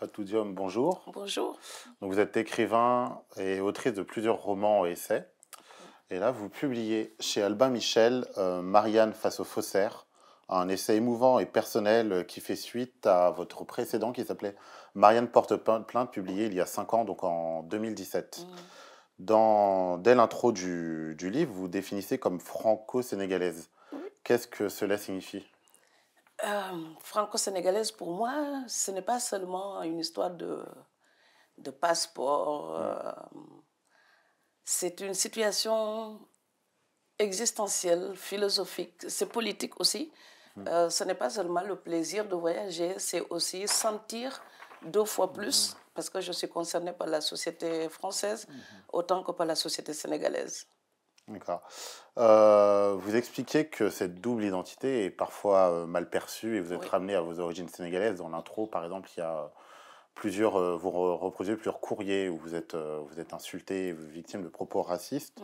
Fatou Diom, bonjour. Bonjour. Donc, vous êtes écrivain et autrice de plusieurs romans et essais. Et là, vous publiez chez Albin Michel Marianne face au faussaire, un essai émouvant et personnel qui fait suite à votre précédent qui s'appelait Marianne porte plainte, publié il y a 5 ans, donc en 2017. Dès l'intro du livre, vous définissez comme franco-sénégalaise. Oui. Qu'est-ce que cela signifie? Franco-sénégalaise, pour moi, ce n'est pas seulement une histoire de passeport. C'est une situation existentielle, philosophique, c'est politique aussi. Ce n'est pas seulement le plaisir de voyager, c'est aussi sentir 2 fois plus, parce que je suis concernée par la société française autant que par la société sénégalaise. D'accord. Vous expliquez que cette double identité est parfois mal perçue et vous êtes Oui. ramené à vos origines sénégalaises. Dans l'intro, par exemple, il y a plusieurs, reproduisez plusieurs courriers où vous êtes insulté, victime de propos racistes.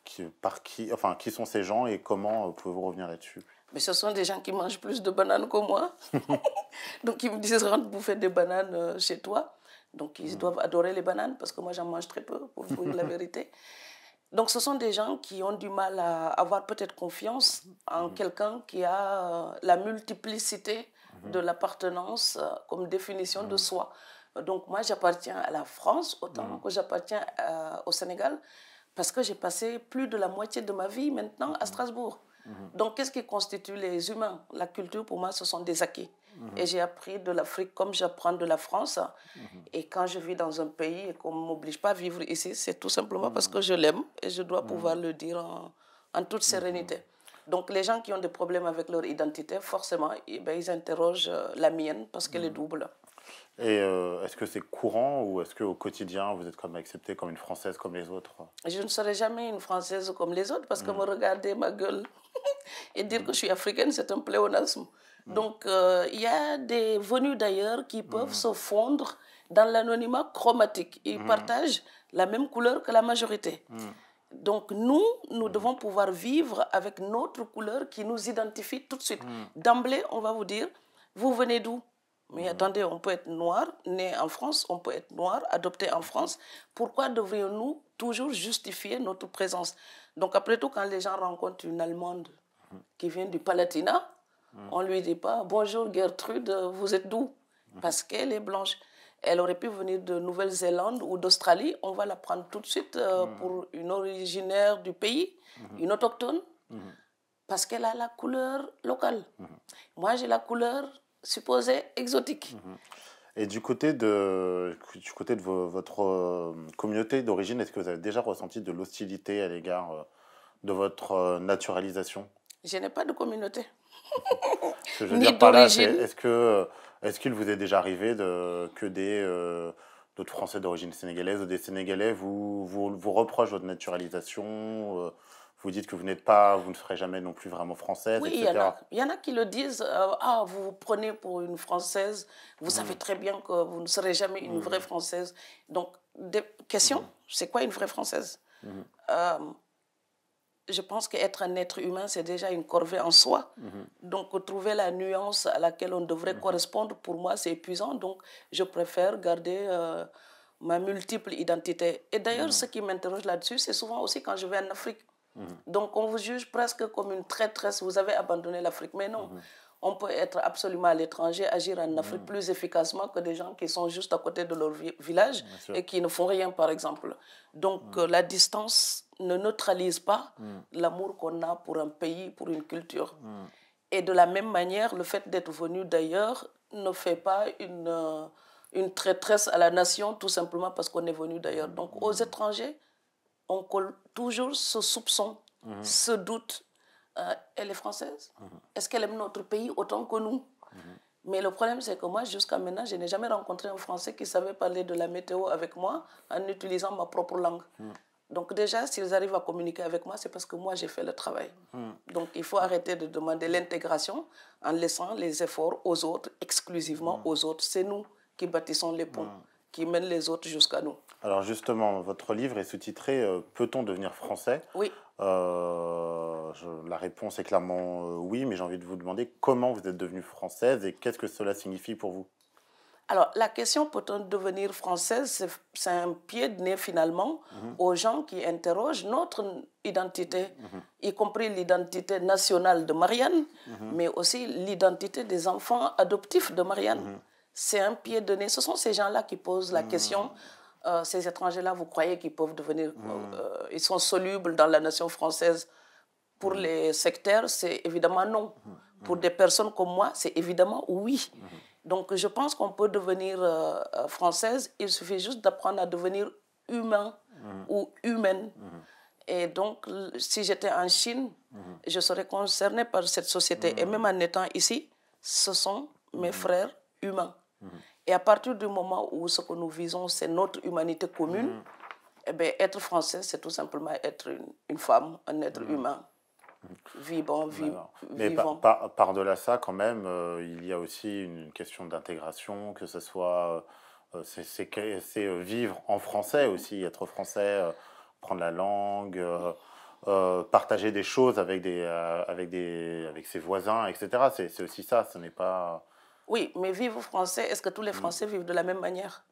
Qui sont ces gens et comment pouvez-vous revenir là-dessus? Mais ce sont des gens qui mangent plus de bananes que moi. Donc ils me disent, rentre bouffer des bananes chez toi. Donc ils doivent adorer les bananes parce que moi j'en mange très peu, pour vous dire la vérité. Donc ce sont des gens qui ont du mal à avoir peut-être confiance en quelqu'un qui a la multiplicité de l'appartenance comme définition de soi. Donc moi j'appartiens à la France autant que j'appartiens au Sénégal parce que j'ai passé plus de la moitié de ma vie maintenant à Strasbourg. Donc qu'est-ce qui constitue les humains? La culture pour moi ce sont des acquis. Et j'ai appris de l'Afrique comme j'apprends de la France. Et quand je vis dans un pays et qu'on ne m'oblige pas à vivre ici, c'est tout simplement parce que je l'aime et je dois pouvoir le dire en toute sérénité. Donc les gens qui ont des problèmes avec leur identité, forcément, eh ben, ils interrogent la mienne parce qu'elle est double. Et est-ce que c'est courant ou est-ce qu'au quotidien, vous êtes comme acceptée comme une Française comme les autres? Je ne serai jamais une Française comme les autres parce que me regarder ma gueule et dire que je suis africaine, c'est un pléonasme. Donc, il y a des venus d'ailleurs qui peuvent se fondre dans l'anonymat chromatique. Ils partagent la même couleur que la majorité. Donc, nous devons pouvoir vivre avec notre couleur qui nous identifie tout de suite. D'emblée, on va vous dire, vous venez d'où? Mais attendez, on peut être noir, né en France, on peut être noir, adopté en France. Pourquoi devrions-nous toujours justifier notre présence? Donc après tout, quand les gens rencontrent une Allemande qui vient du Palatinat, on ne lui dit pas « Bonjour Gertrude, vous êtes d'où ?» Parce qu'elle est blanche. Elle aurait pu venir de Nouvelle-Zélande ou d'Australie, on va la prendre tout de suite pour une originaire du pays, une autochtone, parce qu'elle a la couleur locale. Moi, j'ai la couleur supposée exotique. Et du côté de votre communauté d'origine, est-ce que vous avez déjà ressenti de l'hostilité à l'égard de votre naturalisation? Je n'ai pas de communauté. Ce que je veux Ni dire par là, c'est d'origine. est-ce qu'il vous est déjà arrivé que d'autres Français d'origine sénégalaise ou des Sénégalais vous reprochent votre naturalisation, vous dites que vous ne serez jamais non plus vraiment française, Oui, etc. il y en a qui le disent. Ah, vous vous prenez pour une Française. Vous savez très bien que vous ne serez jamais une vraie Française. Donc, des questions, c'est quoi une vraie Française? Je pense qu'être un être humain, c'est déjà une corvée en soi. Donc, trouver la nuance à laquelle on devrait correspondre, pour moi, c'est épuisant. Donc, je préfère garder ma multiple identité. Et d'ailleurs, ce qui m'interroge là-dessus, c'est souvent aussi quand je vais en Afrique. Donc, on vous juge presque comme une traîtresse. Vous avez abandonné l'Afrique. Mais non, on peut être absolument à l'étranger, agir en Afrique plus efficacement que des gens qui sont juste à côté de leur village et qui ne font rien, par exemple. Donc, la distance ne neutralise pas l'amour qu'on a pour un pays, pour une culture. Et de la même manière, le fait d'être venu d'ailleurs ne fait pas une traîtresse à la nation, tout simplement parce qu'on est venu d'ailleurs. Donc, aux étrangers, on colle toujours ce soupçon, ce doute. Elle est française? Est-ce qu'elle aime notre pays autant que nous? Mais le problème, c'est que moi, jusqu'à maintenant, je n'ai jamais rencontré un Français qui savait parler de la météo avec moi en utilisant ma propre langue. Donc déjà, s'ils arrivent à communiquer avec moi, c'est parce que moi, j'ai fait le travail. Donc il faut arrêter de demander l'intégration en laissant les efforts aux autres, exclusivement aux autres. C'est nous qui bâtissons les ponts, qui mènent les autres jusqu'à nous. Alors justement, votre livre est sous-titré Peut-on devenir français? Oui. La réponse est clairement oui, mais j'ai envie de vous demander comment vous êtes devenue française et qu'est-ce que cela signifie pour vous? Alors, la question peut-on devenir française, c'est un pied de nez finalement aux gens qui interrogent notre identité, y compris l'identité nationale de Marianne, mais aussi l'identité des enfants adoptifs de Marianne. C'est un pied de nez. Ce sont ces gens-là qui posent la question. Ces étrangers-là, vous croyez qu'ils peuvent devenir... ils sont solubles dans la nation française. Pour les sectaires, c'est évidemment non. Pour des personnes comme moi, c'est évidemment oui. Donc, je pense qu'on peut devenir française. Il suffit juste d'apprendre à devenir humain ou humaine. Et donc, si j'étais en Chine, je serais concernée par cette société. Et même en étant ici, ce sont mes frères humains. Et à partir du moment où ce que nous visons, c'est notre humanité commune, eh bien, être français, c'est tout simplement être une femme, un être humain. Vivant. Mais par-delà ça, quand même, il y a aussi une question d'intégration, que ce soit... c'est vivre en français aussi, être français, prendre la langue, partager des choses avec ses voisins, etc. C'est aussi ça, ce n'est pas... Oui, mais vivre français, est-ce que tous les Français vivent de la même manière?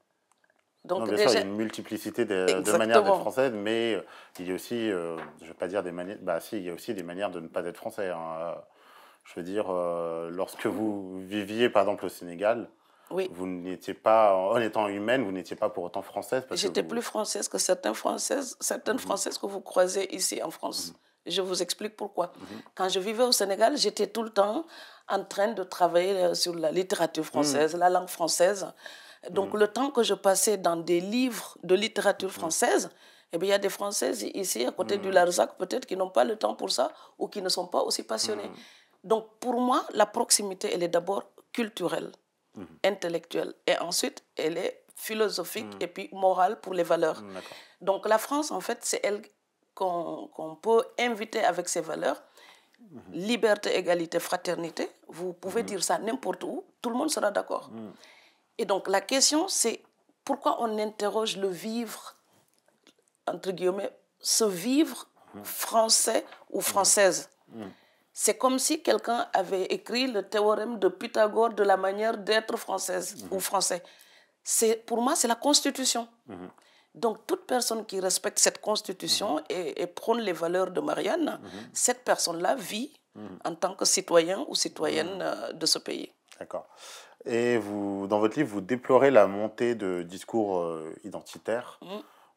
Donc, non, bien sûr, il y a une multiplicité de manières d'être français, mais il y a aussi, je ne vais pas dire des manières, bah si, il y a aussi des manières de ne pas être français. Hein. Je veux dire, lorsque vous viviez par exemple au Sénégal, vous n'étiez pas, en étant humaine, vous n'étiez pas pour autant française. J'étais plus française que certaines Françaises que vous croisez ici en France. Je vous explique pourquoi. Quand je vivais au Sénégal, j'étais tout le temps en train de travailler sur la littérature française, la langue française. Donc, le temps que je passais dans des livres de littérature française, eh bien, il y a des Françaises ici, à côté du Larzac, peut-être, qui n'ont pas le temps pour ça ou qui ne sont pas aussi passionnés. Donc, pour moi, la proximité, elle est d'abord culturelle, intellectuelle, et ensuite, elle est philosophique et puis morale pour les valeurs. Donc, la France, en fait, c'est elle qu'on peut inviter avec ses valeurs. Liberté, égalité, fraternité. Vous pouvez dire ça n'importe où, tout le monde sera d'accord. Et donc, la question, c'est pourquoi on interroge le vivre, entre guillemets, ce vivre français ou française. C'est comme si quelqu'un avait écrit le théorème de Pythagore de la manière d'être française ou français. Pour moi, c'est la Constitution. Donc, toute personne qui respecte cette Constitution et prône les valeurs de Marianne, cette personne-là vit en tant que citoyen ou citoyenne de ce pays. D'accord. Et vous, dans votre livre, vous déplorez la montée de discours identitaires.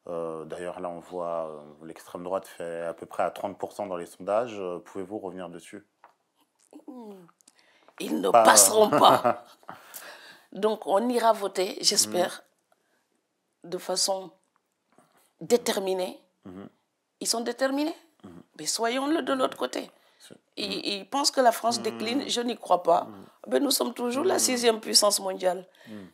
D'ailleurs, là, on voit l'extrême droite fait à peu près à 30% dans les sondages. Pouvez-vous revenir dessus? Ils ne passeront pas. Donc, on ira voter, j'espère, de façon déterminée. Ils sont déterminés. Mais soyons-le de l'autre côté. Ils pensent que la France décline, je n'y crois pas. Mais nous sommes toujours la 6e puissance mondiale.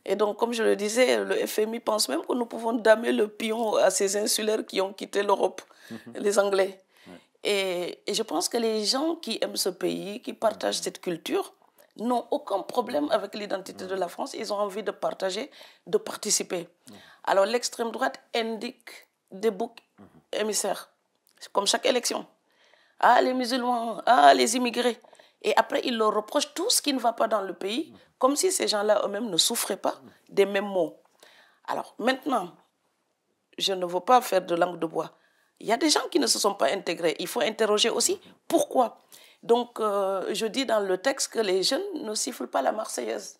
Et donc, comme je le disais, le FMI pense même que nous pouvons damer le pion à ces insulaires qui ont quitté l'Europe, les Anglais. Et je pense que les gens qui aiment ce pays, qui partagent cette culture, n'ont aucun problème avec l'identité de la France. Ils ont envie de partager, de participer. Alors, l'extrême droite indique des boucs émissaires, comme chaque élection. Ah, les musulmans, ah, les immigrés. Et après, ils leur reprochent tout ce qui ne va pas dans le pays, comme si ces gens-là eux-mêmes ne souffraient pas des mêmes maux. Alors, maintenant, je ne veux pas faire de langue de bois. Il y a des gens qui ne se sont pas intégrés. Il faut interroger aussi pourquoi. Donc, je dis dans le texte que les jeunes ne sifflent pas la Marseillaise.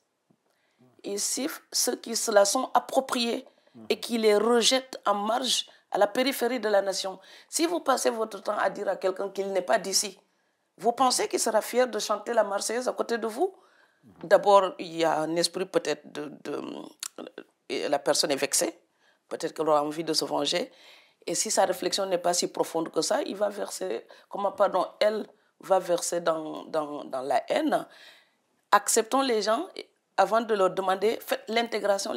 Ils sifflent ceux qui se la sont appropriés et qui les rejettent en marge à la périphérie de la nation. Si vous passez votre temps à dire à quelqu'un qu'il n'est pas d'ici, vous pensez qu'il sera fier de chanter la Marseillaise à côté de vous? D'abord, il y a un esprit peut-être la personne est vexée, peut-être qu'elle aura envie de se venger. Et si sa réflexion n'est pas si profonde que ça, il va verser, elle va verser dans la haine. Acceptons les gens avant de leur demander, faites l'intégration.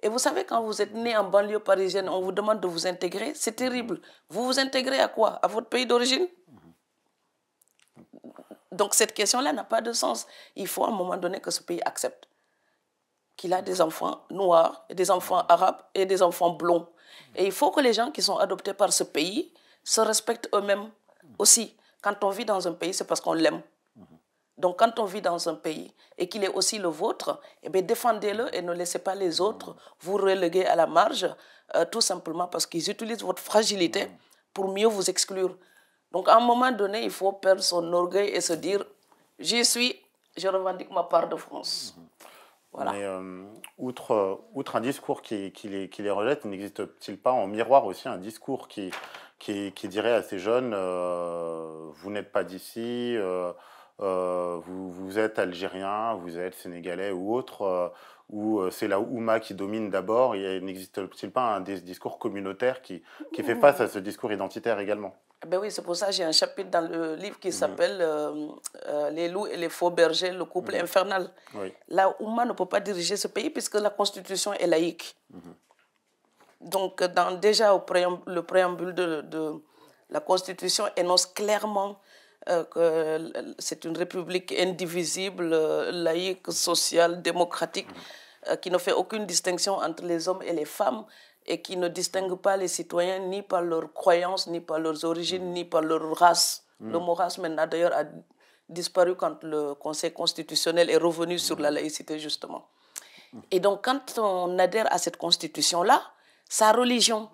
Et vous savez, quand vous êtes né en banlieue parisienne, on vous demande de vous intégrer, c'est terrible. Vous vous intégrez à quoi? À votre pays d'origine? Donc cette question-là n'a pas de sens. Il faut à un moment donné que ce pays accepte qu'il a des enfants noirs, des enfants arabes et des enfants blonds. Et il faut que les gens qui sont adoptés par ce pays se respectent eux-mêmes aussi. Quand on vit dans un pays, c'est parce qu'on l'aime. Donc, quand on vit dans un pays et qu'il est aussi le vôtre, eh bien, défendez-le et ne laissez pas les autres vous reléguer à la marge, tout simplement parce qu'ils utilisent votre fragilité pour mieux vous exclure. Donc, à un moment donné, il faut perdre son orgueil et se dire, j'y suis, je revendique ma part de France. Voilà. Mais outre un discours qui les rejette, n'existe-t-il pas en miroir aussi un discours qui dirait à ces jeunes, vous n'êtes pas d'ici, vous êtes algérien, vous êtes sénégalais ou autre, ou c'est la Oumma qui domine d'abord, n'existe-t-il pas un discours communautaire qui fait face à ce discours identitaire également? Ben oui, c'est pour ça que j'ai un chapitre dans le livre qui s'appelle Les loups et les faux bergers, le couple infernal. Oui. La Oumma ne peut pas diriger ce pays puisque la constitution est laïque. Donc, déjà, le préambule de la constitution énonce clairement que c'est une république indivisible, laïque, sociale, démocratique, qui ne fait aucune distinction entre les hommes et les femmes et qui ne distingue pas les citoyens ni par leurs croyances, ni par leurs origines, ni par leur race. Le mot race, maintenant, d'ailleurs, a disparu quand le Conseil constitutionnel est revenu sur la laïcité, justement. Et donc, quand on adhère à cette constitution-là, sa religion,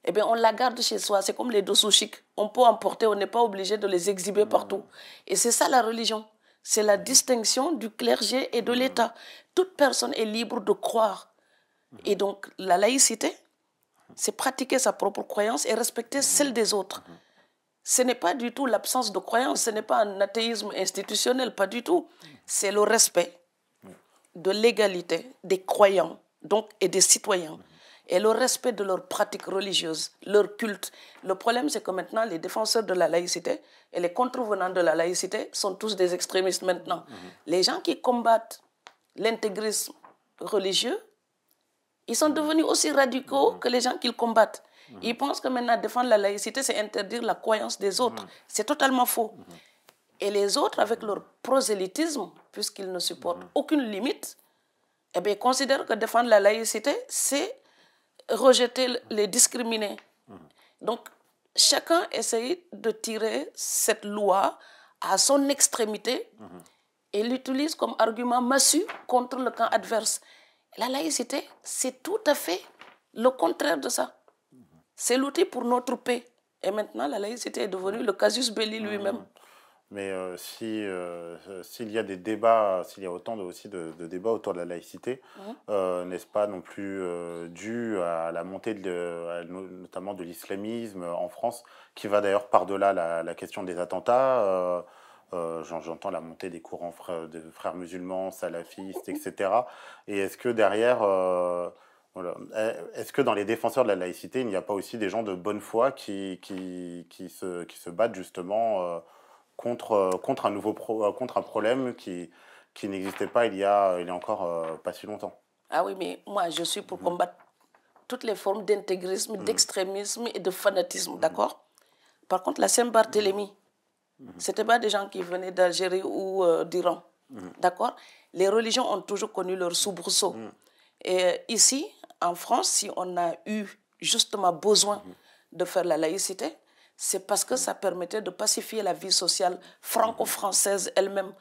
eh bien, on la garde chez soi. C'est comme les dessous chics. On peut emporter, on n'est pas obligé de les exhiber partout. Et c'est ça la religion. C'est la distinction du clergé et de l'État. Toute personne est libre de croire. Et donc, la laïcité, c'est pratiquer sa propre croyance et respecter celle des autres. Ce n'est pas du tout l'absence de croyance, ce n'est pas un athéisme institutionnel, pas du tout. C'est le respect de l'égalité des croyants donc, et des citoyens et le respect de leurs pratiques religieuses, leur culte. Le problème, c'est que maintenant, les défenseurs de la laïcité et les contrevenants de la laïcité sont tous des extrémistes maintenant. Les gens qui combattent l'intégrisme religieux, ils sont devenus aussi radicaux que les gens qu'ils combattent. Ils pensent que maintenant, défendre la laïcité, c'est interdire la croyance des autres. C'est totalement faux. Et les autres, avec leur prosélytisme, puisqu'ils ne supportent aucune limite, eh bien, considèrent que défendre la laïcité, c'est rejeter les discriminés. Donc, chacun essaye de tirer cette loi à son extrémité et l'utilise comme argument massu contre le camp adverse. La laïcité, c'est tout à fait le contraire de ça. C'est l'outil pour notre paix. Et maintenant, la laïcité est devenue le casus belli lui-même. Mais s'il y a des débats, s'il y a autant aussi de débats autour de la laïcité, n'est-ce pas non plus dû à la montée notamment de l'islamisme en France, qui va d'ailleurs par-delà la question des attentats. J'entends la montée des courants de frères musulmans, salafistes, etc. Et est-ce que derrière, voilà, est-ce que dans les défenseurs de la laïcité, il n'y a pas aussi des gens de bonne foi qui se battent justement contre un problème qui n'existait pas il y a encore pas si longtemps? Ah oui, mais moi, je suis pour combattre toutes les formes d'intégrisme, d'extrémisme et de fanatisme, d'accord? Par contre, la Saint-Barthélemy, ce n'étaient pas des gens qui venaient d'Algérie ou d'Iran, d'accord? Les religions ont toujours connu leur soubresaut. Et ici, en France, si on a eu justement besoin de faire la laïcité, c'est parce que ça permettait de pacifier la vie sociale franco-française elle-même.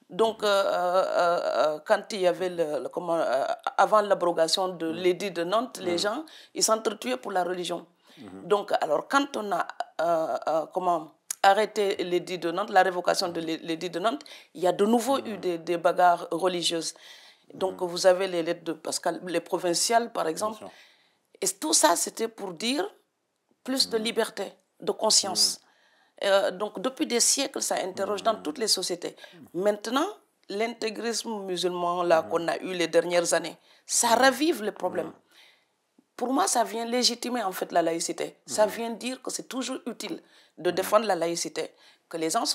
Donc, quand il y avait, avant l'abrogation de l'édit de Nantes, les gens, ils s'entretuaient pour la religion. Donc, alors, quand on a arrêté l'édit de Nantes, la révocation de l'édit de Nantes, il y a de nouveau eu des bagarres religieuses. Donc, vous avez les lettres de Pascal, les provinciales, par exemple. Et tout ça, c'était pour dire plus de liberté, de conscience. Donc, depuis des siècles, ça interroge dans toutes les sociétés. Maintenant, l'intégrisme musulman là qu'on a eu les dernières années, ça ravive les problèmes. Pour moi, ça vient légitimer en fait la laïcité. Ça vient dire que c'est toujours utile de défendre la laïcité, que les gens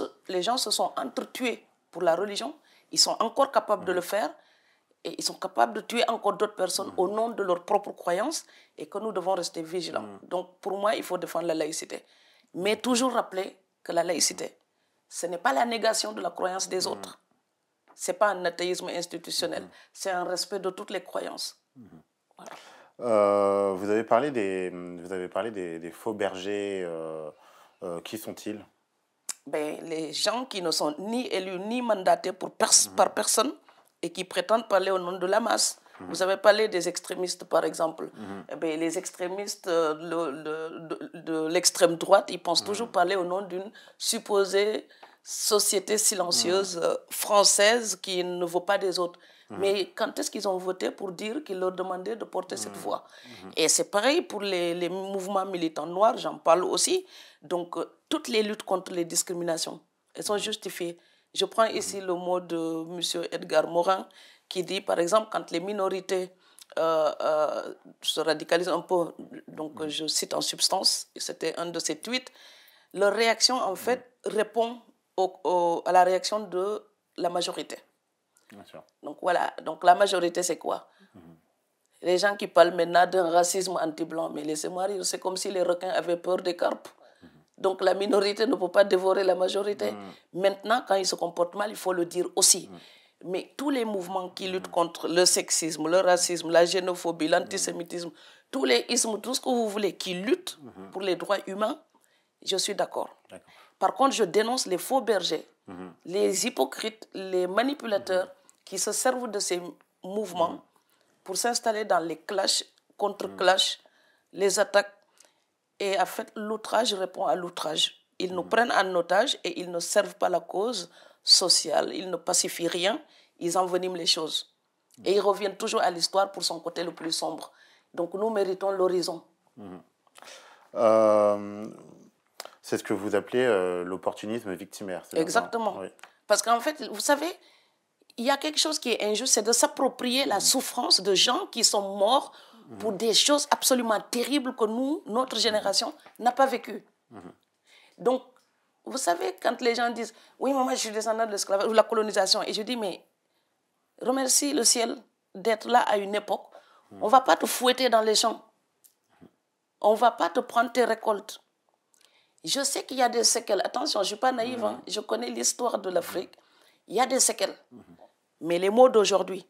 se sont entretués pour la religion, ils sont encore capables de le faire, et ils sont capables de tuer encore d'autres personnes au nom de leurs propres croyances, et que nous devons rester vigilants. Donc, pour moi, il faut défendre la laïcité. Mais toujours rappeler que la laïcité, ce n'est pas la négation de la croyance des autres. Ce n'est pas un athéisme institutionnel. C'est un respect de toutes les croyances. Voilà. Vous avez parlé des faux bergers. Qui sont-ils? Ben, les gens qui ne sont ni élus ni mandatés par personne et qui prétendent parler au nom de la masse. Vous avez parlé des extrémistes, par exemple. Eh bien, les extrémistes de l'extrême droite, ils pensent toujours parler au nom d'une supposée société silencieuse française qui ne vaut pas des autres. Mais quand est-ce qu'ils ont voté pour dire qu'ils leur demandaient de porter cette voix? Et c'est pareil pour les mouvements militants noirs, j'en parle aussi. Donc, toutes les luttes contre les discriminations, elles sont justifiées. Je prends ici le mot de M. Edgar Morin, qui dit, par exemple, quand les minorités se radicalisent un peu, donc je cite en substance, c'était un de ses tweets, leur réaction, en fait, répond à la réaction de la majorité. Bien sûr. Donc voilà, donc la majorité, c'est quoi? Les gens qui parlent maintenant d'un racisme anti-blanc, mais laissez-moi rire, c'est comme si les requins avaient peur des carpes. Donc la minorité ne peut pas dévorer la majorité. Maintenant, quand ils se comportent mal, il faut le dire aussi. Mais tous les mouvements qui luttent contre le sexisme, le racisme, la xénophobie, l'antisémitisme, tous les ismes, tout ce que vous voulez, qui luttent pour les droits humains, je suis d'accord. Par contre, je dénonce les faux bergers, les hypocrites, les manipulateurs qui se servent de ces mouvements pour s'installer dans les clashs, contre-clashs, les attaques. Et en fait, l'outrage répond à l'outrage. Ils nous prennent en otage et ils ne servent pas la cause sociale. Ils ne pacifient rien. Ils enveniment les choses. Et ils reviennent toujours à l'histoire pour son côté le plus sombre. Donc nous méritons l'horizon. C'est ce que vous appelez l'opportunisme victimaire. Exactement. Oui. Parce qu'en fait, vous savez, il y a quelque chose qui est injuste, c'est de s'approprier la souffrance de gens qui sont morts pour des choses absolument terribles que nous, notre génération, n'a pas vécues. Donc, vous savez, quand les gens disent « Oui, maman, je suis descendant de l'esclavage ou de la colonisation », et je dis « Mais remercie le ciel d'être là à une époque. On ne va pas te fouetter dans les champs. On ne va pas te prendre tes récoltes. » Je sais qu'il y a des séquelles. Attention, je ne suis pas naïve. Hein. Je connais l'histoire de l'Afrique. Il y a des séquelles. Mais les mots d'aujourd'hui,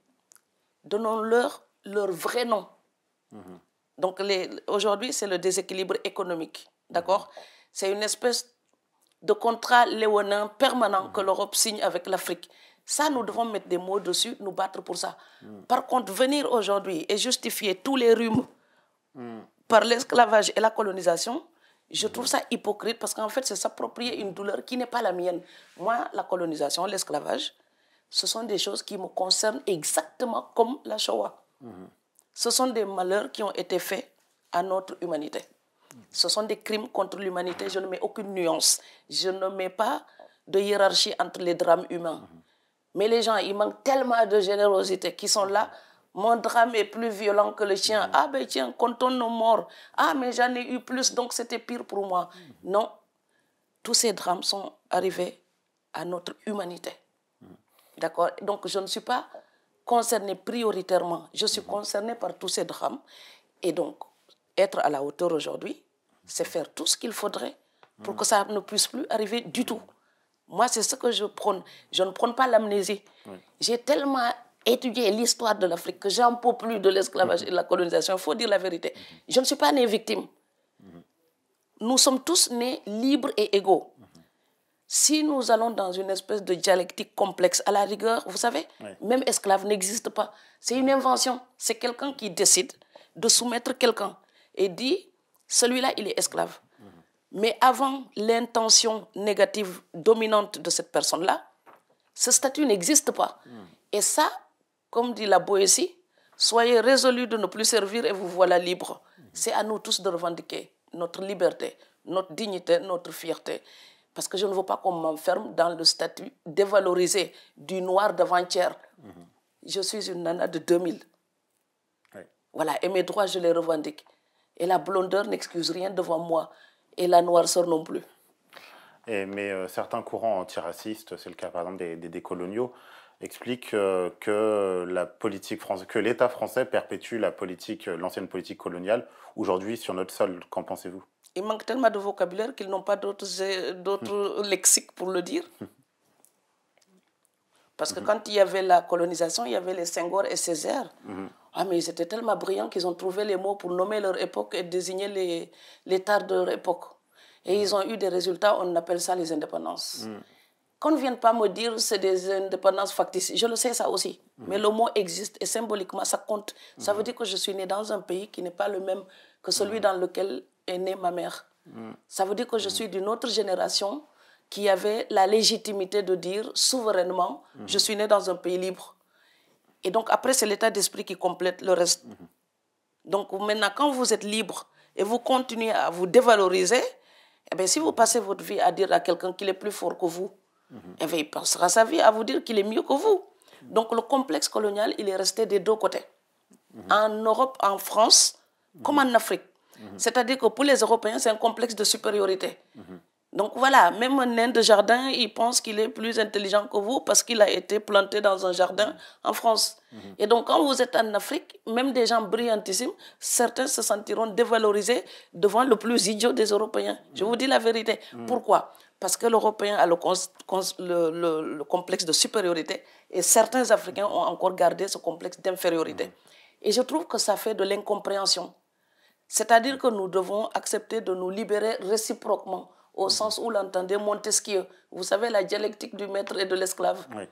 donnons-leur leur vrai nom. Donc aujourd'hui, c'est le déséquilibre économique. D'accord? C'est une espèce de contrat léonin permanent que l'Europe signe avec l'Afrique. Ça, nous devons mettre des mots dessus, nous battre pour ça. Par contre, venir aujourd'hui et justifier tous les rhumes par l'esclavage et la colonisation, je trouve ça hypocrite parce qu'en fait, c'est s'approprier une douleur qui n'est pas la mienne. Moi, la colonisation, l'esclavage, ce sont des choses qui me concernent exactement comme la Shoah. Ce sont des malheurs qui ont été faits à notre humanité. Ce sont des crimes contre l'humanité. Je ne mets aucune nuance. Je ne mets pas de hiérarchie entre les drames humains. Mais les gens, ils manquent tellement de générosité qui sont là. Mon drame est plus violent que le tien. Ah ben tiens, comptons nos morts. Ah mais j'en ai eu plus, donc c'était pire pour moi. Non, tous ces drames sont arrivés à notre humanité. D'accord? Donc je ne suis pas concernée prioritairement. Je suis concernée par tous ces drames. Et donc, être à la hauteur aujourd'hui, c'est faire tout ce qu'il faudrait pour que ça ne puisse plus arriver du tout. Moi, c'est ce que je prône. Je ne prône pas l'amnésie. J'ai tellement étudié l'histoire de l'Afrique que j'en peux plus de l'esclavage et de la colonisation. Il faut dire la vérité. Je ne suis pas née victime. Nous sommes tous nés libres et égaux. Si nous allons dans une espèce de dialectique complexe, à la rigueur, vous savez, même esclave n'existe pas. C'est une invention. C'est quelqu'un qui décide de soumettre quelqu'un et dit, celui-là, il est esclave. Mais avant l'intention négative dominante de cette personne-là, ce statut n'existe pas. Et ça, comme dit la Boétie, soyez résolus de ne plus servir et vous voilà libres. C'est à nous tous de revendiquer notre liberté, notre dignité, notre fierté. Parce que je ne veux pas qu'on m'enferme dans le statut dévalorisé du noir d'avant-hier. Je suis une nana de 2000. Voilà, et mes droits, je les revendique. Et la blondeur n'excuse rien devant moi. Et la noirceur non plus. Mais certains courants antiracistes, c'est le cas par exemple des décoloniaux, expliquent que la politique française, que l'État français perpétue l'ancienne politique coloniale aujourd'hui sur notre sol. Qu'en pensez-vous? Il manque tellement de vocabulaire qu'ils n'ont pas d'autres lexiques pour le dire. Parce que quand il y avait la colonisation, il y avait les Senghor et Césaire. Ah, mais ils étaient tellement brillants qu'ils ont trouvé les mots pour nommer leur époque et désigner l'état de leur époque. Et ils ont eu des résultats, on appelle ça les indépendances. Qu'on ne vienne pas me dire que c'est des indépendances factices. Je le sais ça aussi. Mais le mot existe et symboliquement, ça compte. Ça veut dire que je suis né dans un pays qui n'est pas le même que celui dans lequel est née ma mère. Ça veut dire que je suis d'une autre génération qui avait la légitimité de dire souverainement, je suis né dans un pays libre. Et donc après, c'est l'état d'esprit qui complète le reste. Donc maintenant, quand vous êtes libre et vous continuez à vous dévaloriser, eh bien, si vous passez votre vie à dire à quelqu'un qu'il est plus fort que vous, eh bien, il passera sa vie à vous dire qu'il est mieux que vous. Donc le complexe colonial, il est resté des deux côtés. En Europe, en France, comme en Afrique. C'est-à-dire que pour les Européens, c'est un complexe de supériorité. Donc voilà, même un nain de jardin, il pense qu'il est plus intelligent que vous parce qu'il a été planté dans un jardin en France. Et donc quand vous êtes en Afrique, même des gens brillantissimes, certains se sentiront dévalorisés devant le plus idiot des Européens. Je vous dis la vérité. Pourquoi? Parce que l'Européen a le complexe de supériorité et certains Africains ont encore gardé ce complexe d'infériorité. Et je trouve que ça fait de l'incompréhension. C'est-à-dire que nous devons accepter de nous libérer réciproquement, au sens où l'entendait Montesquieu. Vous savez, la dialectique du maître et de l'esclave. Oui.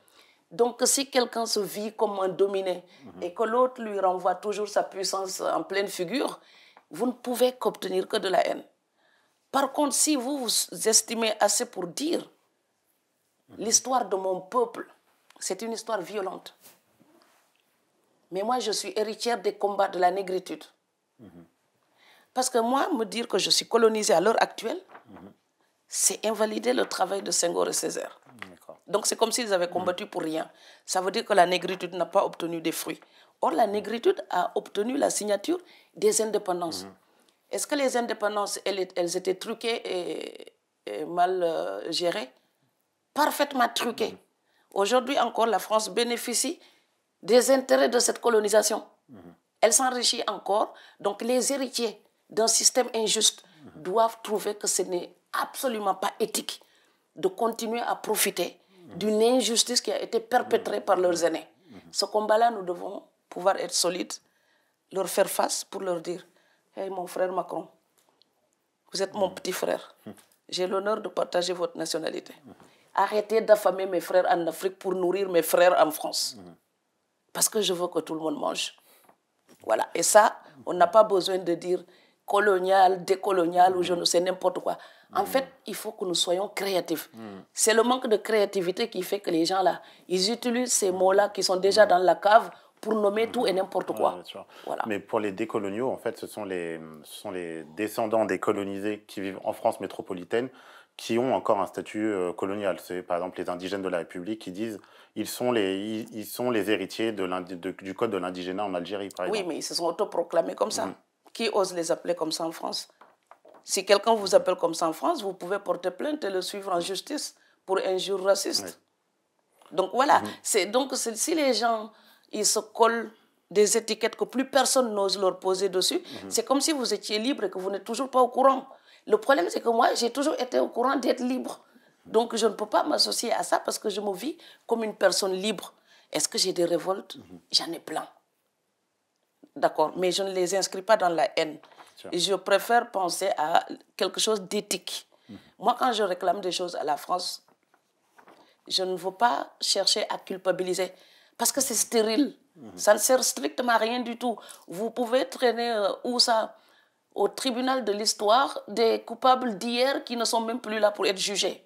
Donc, si quelqu'un se vit comme un dominé et que l'autre lui renvoie toujours sa puissance en pleine figure, vous ne pouvez qu'obtenir que de la haine. Par contre, si vous vous estimez assez pour dire l'histoire de mon peuple, c'est une histoire violente. Mais moi, je suis héritière des combats de la négritude. Parce que moi, me dire que je suis colonisée à l'heure actuelle, c'est invalider le travail de Senghor et Césaire. Donc c'est comme s'ils avaient combattu pour rien. Ça veut dire que la négritude n'a pas obtenu des fruits. Or, la négritude a obtenu la signature des indépendances. Est-ce que les indépendances, elles étaient truquées et mal gérées? Parfaitement truquées. Aujourd'hui encore, la France bénéficie des intérêts de cette colonisation. Elle s'enrichit encore. Donc les héritiers d'un système injuste doivent trouver que ce n'est absolument pas éthique de continuer à profiter d'une injustice qui a été perpétrée par leurs aînés. Ce combat-là, nous devons pouvoir être solides, leur faire face pour leur dire « Hey, mon frère Macron, vous êtes mon petit frère. J'ai l'honneur de partager votre nationalité. Arrêtez d'affamer mes frères en Afrique pour nourrir mes frères en France. Parce que je veux que tout le monde mange. » Voilà. Et ça, on n'a pas besoin de dire colonial, décolonial ou je ne sais n'importe quoi. En fait, il faut que nous soyons créatifs. C'est le manque de créativité qui fait que les gens là, ils utilisent ces mots-là qui sont déjà dans la cave pour nommer tout et n'importe quoi. Ouais, voilà. Mais pour les décoloniaux, en fait, ce sont les descendants des colonisés qui vivent en France métropolitaine qui ont encore un statut colonial. C'est par exemple les indigènes de la République qui disent ils sont les héritiers du code de l'indigénat en Algérie, par exemple. Oui, mais ils se sont autoproclamés comme ça. Qui ose les appeler comme ça en France? Si quelqu'un vous appelle comme ça en France, vous pouvez porter plainte et le suivre en justice pour injure raciste. Donc voilà, donc si les gens ils se collent des étiquettes que plus personne n'ose leur poser dessus, c'est comme si vous étiez libre et que vous n'êtes toujours pas au courant. Le problème, c'est que moi, j'ai toujours été au courant d'être libre. Donc je ne peux pas m'associer à ça parce que je me vis comme une personne libre. Est-ce que j'ai des révoltes? J'en ai plein. D'accord, mais je ne les inscris pas dans la haine. Et je préfère penser à quelque chose d'éthique. Moi, quand je réclame des choses à la France, je ne veux pas chercher à culpabiliser parce que c'est stérile. Ça ne sert strictement à rien du tout. Vous pouvez traîner où ça? Au tribunal de l'histoire des coupables d'hier qui ne sont même plus là pour être jugés.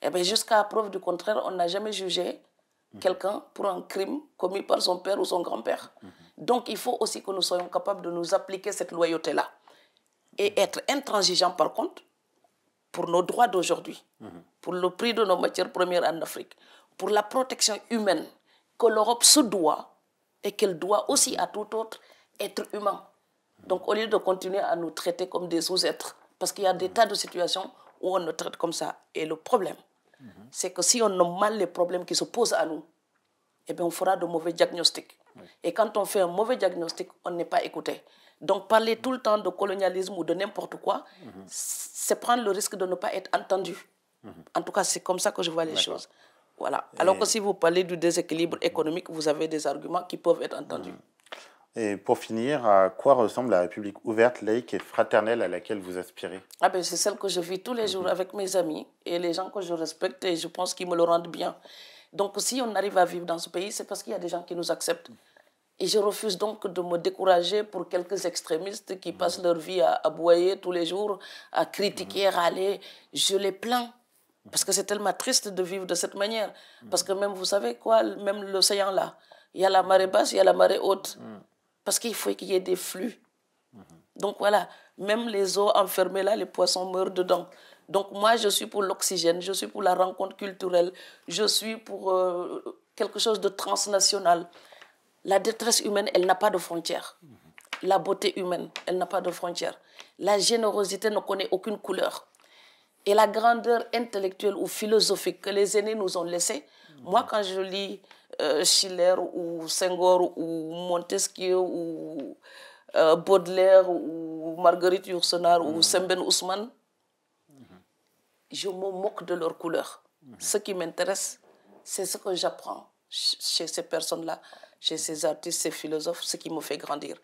Eh bien, jusqu'à preuve du contraire, on n'a jamais jugé quelqu'un pour un crime commis par son père ou son grand-père. Donc, il faut aussi que nous soyons capables de nous appliquer cette loyauté-là. Et être intransigeants, par contre, pour nos droits d'aujourd'hui, pour le prix de nos matières premières en Afrique, pour la protection humaine que l'Europe se doit et qu'elle doit aussi à tout autre être humain. Donc, au lieu de continuer à nous traiter comme des sous-êtres, parce qu'il y a des tas de situations où on nous traite comme ça. Et le problème, c'est que si on nomme mal les problèmes qui se posent à nous, eh bien, on fera de mauvais diagnostics. Et quand on fait un mauvais diagnostic, on n'est pas écouté. Donc, parler tout le temps de colonialisme ou de n'importe quoi, c'est prendre le risque de ne pas être entendu. En tout cas, c'est comme ça que je vois les choses. Voilà. Alors que si vous parlez du déséquilibre économique, vous avez des arguments qui peuvent être entendus. Et pour finir, à quoi ressemble la République ouverte, laïque et fraternelle à laquelle vous aspirez? Ah ben, c'est celle que je vis tous les jours avec mes amis et les gens que je respecte et je pense qu'ils me le rendent bien. Donc si on arrive à vivre dans ce pays, c'est parce qu'il y a des gens qui nous acceptent. Et je refuse donc de me décourager pour quelques extrémistes qui passent leur vie à aboyer tous les jours, à critiquer, à râler. Je les plains. Parce que c'est tellement triste de vivre de cette manière. Parce que même, vous savez quoi, même l'océan là, il y a la marée basse, il y a la marée haute. Parce qu'il faut qu'il y ait des flux. Donc voilà, même les eaux enfermées là, les poissons meurent dedans. Donc moi, je suis pour l'oxygène, je suis pour la rencontre culturelle, je suis pour quelque chose de transnational. La détresse humaine, elle n'a pas de frontières. La beauté humaine, elle n'a pas de frontières. La générosité ne connaît aucune couleur. Et la grandeur intellectuelle ou philosophique que les aînés nous ont laissée, moi, quand je lis Schiller ou Senghor ou Montesquieu ou Baudelaire ou Marguerite Yourcenar ou Semben Ousmane, je me moque de leur couleur. Ce qui m'intéresse, c'est ce que j'apprends chez ces personnes-là, chez ces artistes, ces philosophes, ce qui me fait grandir.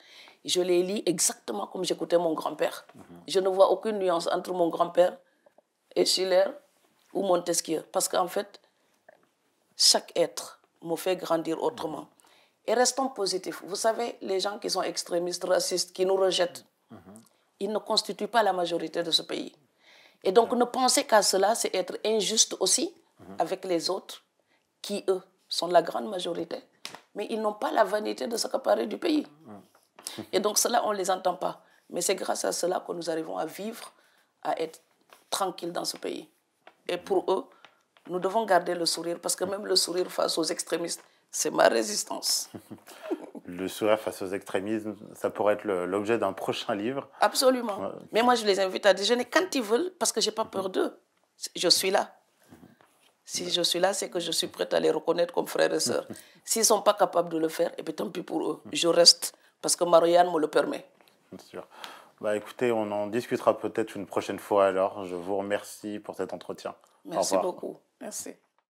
Je les lis exactement comme j'écoutais mon grand-père. Je ne vois aucune nuance entre mon grand-père et Schiller ou Montesquieu. Parce qu'en fait, chaque être me fait grandir autrement. Et restons positifs. Vous savez, les gens qui sont extrémistes, racistes, qui nous rejettent, ils ne constituent pas la majorité de ce pays. Et donc, ne penser qu'à cela, c'est être injuste aussi avec les autres, qui, eux, sont la grande majorité. Mais ils n'ont pas la vanité de s'accaparer du pays. Et donc, cela, on ne les entend pas. Mais c'est grâce à cela que nous arrivons à vivre, à être tranquilles dans ce pays. Et pour eux, nous devons garder le sourire, parce que même le sourire face aux extrémistes, c'est ma résistance. Le sourire face aux extrémismes, ça pourrait être l'objet d'un prochain livre. Absolument. Ouais. Mais moi, je les invite à déjeuner quand ils veulent, parce que je n'ai pas peur d'eux. Je suis là. Si je suis là, c'est que je suis prête à les reconnaître comme frères et sœurs. S'ils ne sont pas capables de le faire, et bien tant pis pour eux. Je reste, parce que Marianne me le permet. Bien sûr. Bah, écoutez, on en discutera peut-être une prochaine fois alors. Je vous remercie pour cet entretien. Merci beaucoup. Merci.